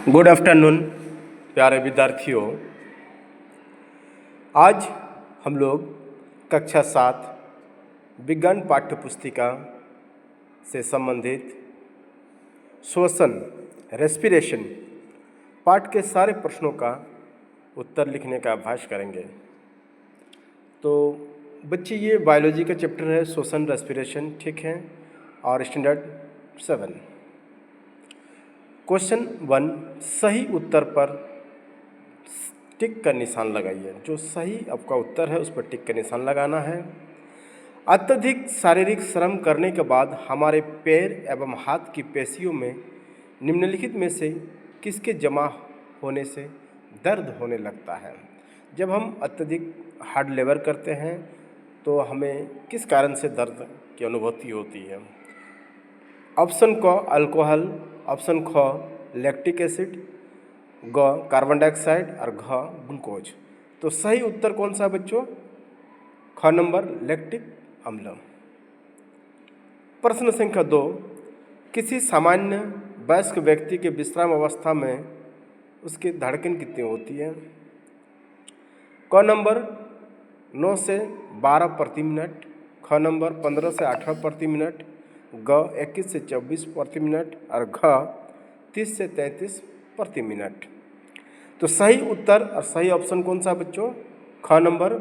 Good afternoon प्यारे विद्यार्थियों। आज हम लोग कक्षा 7 विज्ञान पाठ्य पुस्तिका से संबंधित श्वसन रेस्पिरेशन पाठ के सारे प्रश्नों का उत्तर लिखने का अभ्यास करेंगे। तो बच्चे, ये बायोलॉजी का चैप्टर है श्वसन रेस्पिरेशन, ठीक है, और स्टैंडर्ड 7। क्वेश्चन 1, सही उत्तर पर टिक का निशान लगाइए। जो सही आपका उत्तर है उस पर टिक का निशान लगाना है। अत्यधिक शारीरिक श्रम करने के बाद हमारे पैर एवं हाथ की पेशियों में निम्नलिखित में से किसके जमा होने से दर्द होने लगता है? जब हम अत्यधिक हार्ड लेबर करते हैं तो हमें किस कारण से दर्द की अनुभूति होती है? ऑप्शन क अल्कोहल, ऑप्शन ख लैक्टिक एसिड, ग कार्बन डाइऑक्साइड और घ ग्लूकोज। तो सही उत्तर कौन सा है बच्चों? ख नंबर लैक्टिक अम्ल। प्रश्न संख्या 2, किसी सामान्य वयस्क व्यक्ति के विश्राम अवस्था में उसकी धड़कन कितनी होती है? क नंबर 9 से 12 प्रति मिनट, ख नंबर 15 से 18 प्रति मिनट, ग 21 से 24 प्रति मिनट और घ 30 से 33 प्रति मिनट। तो सही उत्तर और सही ऑप्शन कौन सा बच्चों? ख नंबर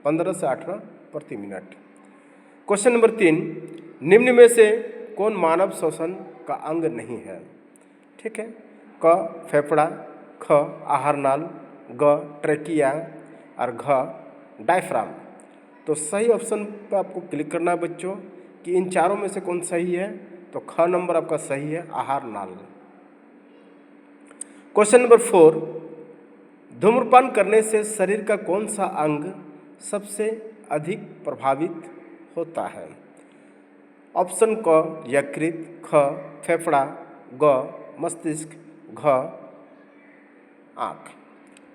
15 से 18 प्रति मिनट। क्वेश्चन नंबर 3, निम्न में से कौन मानव श्वसन का अंग नहीं है? ठीक है, क फेफड़ा, ख आहार नाल, ग ट्रेकिया और घ डायफ्राम। तो सही ऑप्शन पर आपको क्लिक करना है बच्चों कि इन चारों में से कौन सही है। तो ख नंबर आपका सही है, आहार नाल। क्वेश्चन नंबर 4, धूम्रपान करने से शरीर का कौन सा अंग सबसे अधिक प्रभावित होता है? ऑप्शन क यकृत, ख फेफड़ा, ग मस्तिष्क, घ आँख।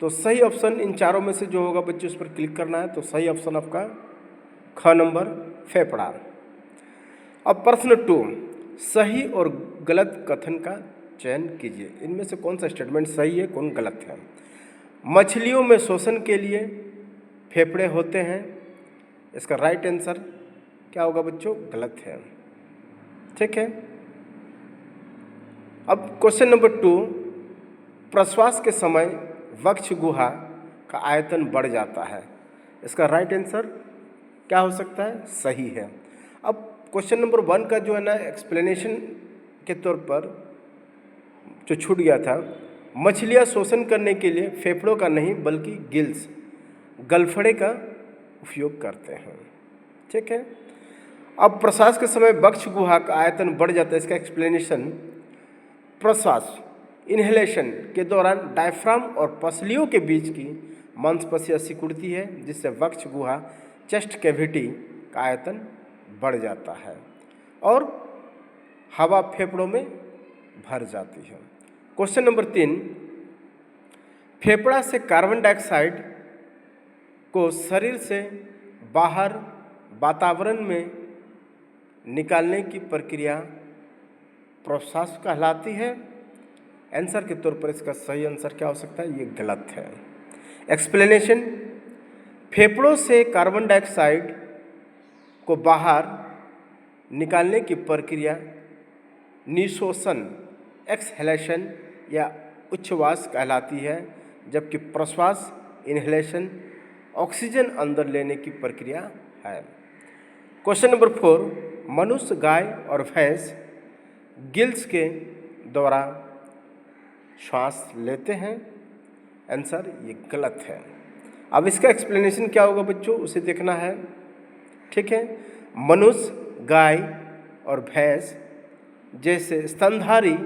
तो सही ऑप्शन इन चारों में से जो होगा बच्चों उस पर क्लिक करना है। तो सही ऑप्शन आपका ख नंबर फेफड़ा। अब प्रश्न 2, सही और गलत कथन का चयन कीजिए। इनमें से कौन सा स्टेटमेंट सही है, कौन गलत है? मछलियों में श्वसन के लिए फेफड़े होते हैं। इसका राइट आंसर क्या होगा बच्चों? गलत है, ठीक है। अब क्वेश्चन नंबर 2, प्रश्वास के समय वक्ष गुहा का आयतन बढ़ जाता है। इसका राइट आंसर क्या हो सकता है? सही है। अब क्वेश्चन नंबर 1 का जो है ना एक्सप्लेनेशन के तौर पर जो छूट गया था, मछलियाँ श्वसन करने के लिए फेफड़ों का नहीं बल्कि गिल्स गलफड़े का उपयोग करते हैं, ठीक है। अब प्रश्वास के समय वक्ष गुहा का आयतन बढ़ जाता है। इसका एक्सप्लेनेशन, प्रश्वास इन्हेलेशन के दौरान डायफ्राम और पसलियों के बीच की मांसपेशियाँ सिकुड़ती है जिससे वक्ष गुहा चेस्ट कैविटी का आयतन बढ़ जाता है और हवा फेफड़ों में भर जाती है। क्वेश्चन नंबर 3, फेफड़ा से कार्बन डाइऑक्साइड को शरीर से बाहर वातावरण में निकालने की प्रक्रिया प्रश्वास कहलाती है। आंसर के तौर पर इसका सही आंसर क्या हो सकता है? ये गलत है। एक्सप्लेनेशन, फेफड़ों से कार्बन डाइऑक्साइड को बाहर निकालने की प्रक्रिया निःश्वसन एक्सहेलेशन या उच्छ्वास कहलाती है, जबकि प्रश्वास इन्हेलेशन ऑक्सीजन अंदर लेने की प्रक्रिया है। क्वेश्चन नंबर 4, मनुष्य, गाय और भैंस गिल्स के द्वारा श्वास लेते हैं। आंसर ये गलत है। अब इसका एक्सप्लेनेशन क्या होगा बच्चों, उसे देखना है, ठीक है। मनुष्य, गाय और भैंस जैसे स्तनधारी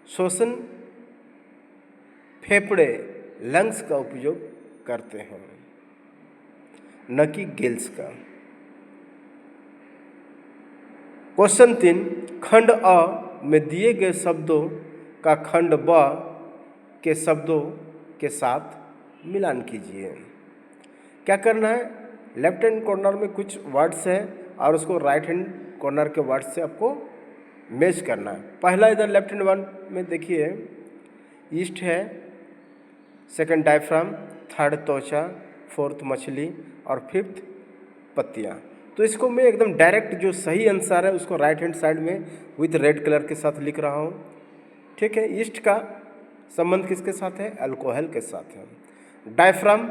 श्वसन फेफड़े लंग्स का उपयोग करते हैं, न कि गिल्स का। क्वेश्चन 3, खंड अ में दिए गए शब्दों का खंड ब के शब्दों के साथ मिलान कीजिए। क्या करना है? लेफ्ट हैंड कॉर्नर में कुछ वर्ड्स है और उसको राइट हैंड कॉर्नर के वर्ड्स से आपको मैच करना है। पहला इधर लेफ्ट हैंड वन में देखिए, ईस्ट है, सेकंड डायफ्राम, थर्ड त्वचा, फोर्थ मछली और फिफ्थ पत्तियाँ। तो इसको मैं एकदम डायरेक्ट जो सही आंसर है उसको राइट हैंड साइड में विथ रेड कलर के साथ लिख रहा हूँ। ठीक है, ईस्ट का संबंध किसके साथ है? अल्कोहल के साथ है। डायफ्राम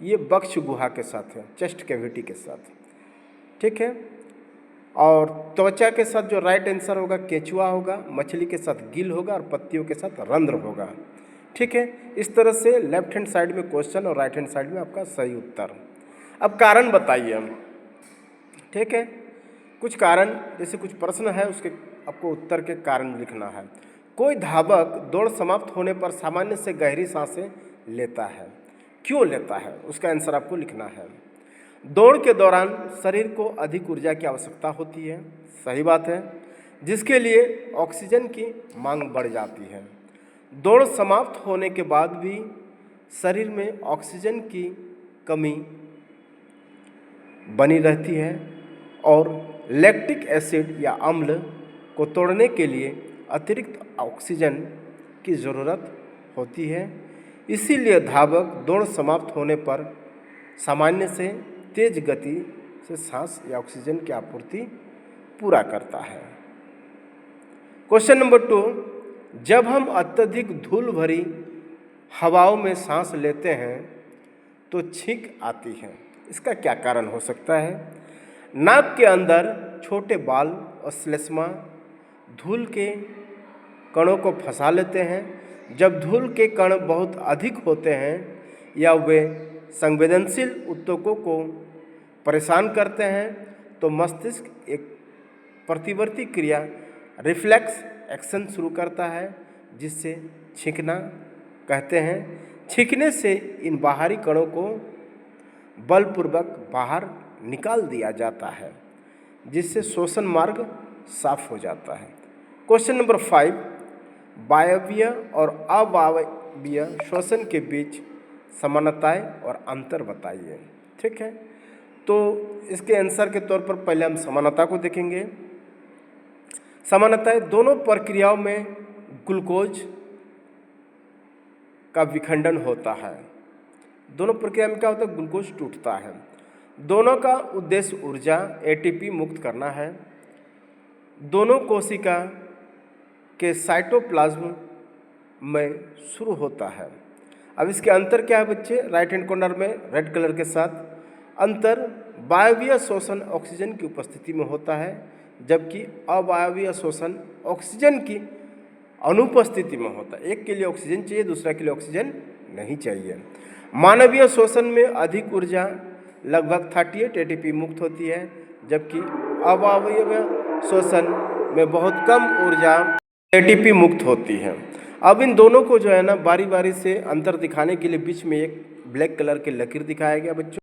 ये वक्ष गुहा के साथ है, चेस्ट कैविटी के साथ। ठीक है, और त्वचा के साथ जो राइट आंसर होगा केचुआ होगा, मछली के साथ गिल होगा और पत्तियों के साथ रंध्र होगा। ठीक है, इस तरह से लेफ्ट हैंड साइड में क्वेश्चन और राइट हैंड साइड में आपका सही उत्तर। अब कारण बताइए हम। ठीक है, कुछ कारण जैसे कुछ प्रश्न है उसके आपको उत्तर के कारण लिखना है। कोई धावक दौड़ समाप्त होने पर सामान्य से गहरी सांसें लेता है, क्यों लेता है? उसका आंसर आपको लिखना है। दौड़ के दौरान शरीर को अधिक ऊर्जा की आवश्यकता होती है, सही बात है, जिसके लिए ऑक्सीजन की मांग बढ़ जाती है। दौड़ समाप्त होने के बाद भी शरीर में ऑक्सीजन की कमी बनी रहती है और लैक्टिक एसिड या अम्ल को तोड़ने के लिए अतिरिक्त ऑक्सीजन की ज़रूरत होती है। इसीलिए धावक दौड़ समाप्त होने पर सामान्य से तेज गति से सांस या ऑक्सीजन की आपूर्ति पूरा करता है। क्वेश्चन नंबर 2, जब हम अत्यधिक धूल भरी हवाओं में सांस लेते हैं तो छींक आती है, इसका क्या कारण हो सकता है? नाक के अंदर छोटे बाल और श्लेष्मा धूल के कणों को फंसा लेते हैं। जब धूल के कण बहुत अधिक होते हैं या वे संवेदनशील ऊतकों को परेशान करते हैं तो मस्तिष्क एक प्रतिवर्ती क्रिया रिफ्लेक्स एक्शन शुरू करता है जिससे छींकना कहते हैं। छींकने से इन बाहरी कणों को बलपूर्वक बाहर निकाल दिया जाता है जिससे श्वसन मार्ग साफ हो जाता है। क्वेश्चन नंबर 5, वायवीय और अवायवीय श्वसन के बीच समानताएं और अंतर बताइए। ठीक है, तो इसके आंसर के तौर पर पहले हम समानता को देखेंगे। समानताएं, दोनों प्रक्रियाओं में ग्लूकोज का विखंडन होता है। दोनों प्रक्रिया में क्या होता है? ग्लूकोज टूटता है। दोनों का उद्देश्य ऊर्जा एटीपी मुक्त करना है। दोनों कोशिका के साइटोप्लाज्म में शुरू होता है। अब इसके अंतर क्या है बच्चे? राइट हैंड कॉर्नर में रेड कलर के साथ अंतर, वायवीय श्वसन ऑक्सीजन की उपस्थिति में होता है जबकि अवायवीय श्वसन ऑक्सीजन की अनुपस्थिति में होता है। एक के लिए ऑक्सीजन चाहिए, दूसरा के लिए ऑक्सीजन नहीं चाहिए। मानवीय श्वसन में अधिक ऊर्जा लगभग 38 एटीपी मुक्त होती है जबकि अवायवीय श्वसन में बहुत कम ऊर्जा एटीपी मुक्त होती है। अब इन दोनों को जो है ना बारी बारी से अंतर दिखाने के लिए बीच में एक ब्लैक कलर की लकीर दिखाया गया बच्चों।